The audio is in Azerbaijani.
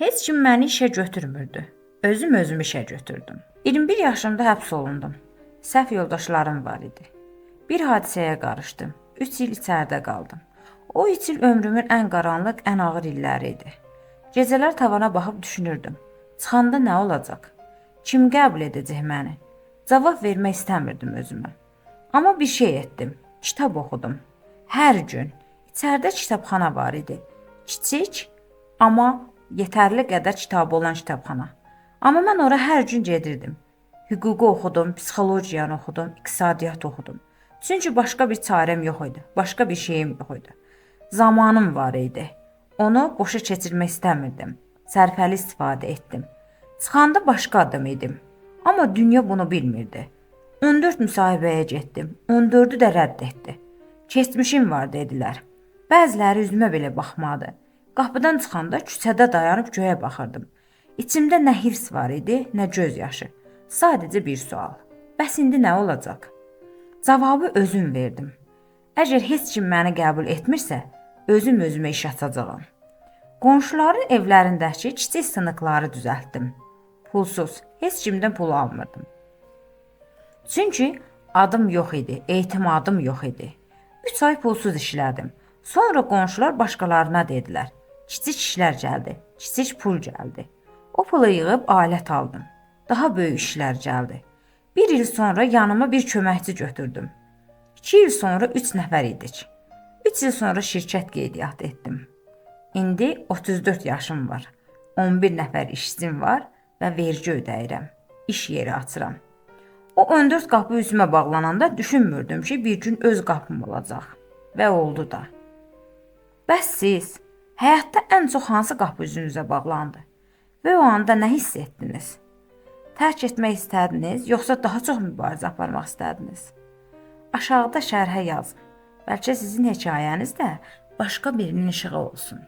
Heç kim məni işə götürmürdü. Özüm işə götürdüm. 21 yaşımda həbs olundum. Səhv yoldaşlarım var idi. Bir hadisəyə qarışdım. 3 il içəridə qaldım. O 3 il ömrümün ən qaranlıq, ən ağır illəri idi. Gecələr tavana baxıb düşünürdüm. Çıxanda nə olacaq? Kim qəbul edəcək məni? Cavab vermək istəmirdim özümə. Amma bir şey etdim. Kitab oxudum. Hər gün. İçəridə kitabxana var idi. Kiçik, amma yetərli qədər kitabı olan kitabxana. Amma mən ora hər gün gedirdim. Hüququ oxudum, psixologiyanı oxudum, iqtisadiyyat oxudum. Çünki başqa bir çarəm yox idi. Başqa bir şeyim yox idi. Zamanım var idi. Onu boşa keçirmək istəmirdim. Sərfəli istifadə etdim. Çıxanda başqa adam idim. Amma dünya bunu bilmirdi. 14 müsahibəyə getdim. 14'ü də rədd etdi. Keçmişim var dedilər. Bəziləri üzümə belə baxmadı. Qapıdan çıxanda küçədə dayanıb göyə baxırdım. İçimdə nə hirs var idi, nə göz yaşı. Sadəcə bir sual. Bəs indi nə olacaq? Cavabı özüm verdim. Əgər heç kim məni qəbul etmirsə, özüm özümə iş açacağam. Qonşuların evlərindəki kiçik sınıqları düzəltdim. Pulsuz, heç kimdən pul almırdım. Çünki adım yox idi, etimadım yox idi. 3 ay pulsuz işlədim. Sonra qonşular başqalarına dedilər. Kiçik işlər gəldi, kiçik pul gəldi. O pulu yığıb alət aldım. Daha böyük işlər gəldi. 1 il sonra yanıma bir köməkçi götürdüm. 2 il sonra 3 nəfər idik. 3 il sonra şirkət qeydiyyatı etdim. İndi 34 yaşım var. 11 nəfər işçim var və vergi ödəyirəm. İş yeri açıram. O 14 qapı üzümə bağlananda düşünmürdüm ki, bir gün öz qapım olacaq. Və oldu da. Bəs siz, həyatda ən çox hansı qapı üzünüzə bağlandı? Və o anda nə hiss etdiniz? Tərk etmək istədiniz, yoxsa daha çox mübarizə aparmaq istədiniz? Aşağıda şərhə yazın. Bəlkə sizin hekayəniz də başqa birinin işığı olsun.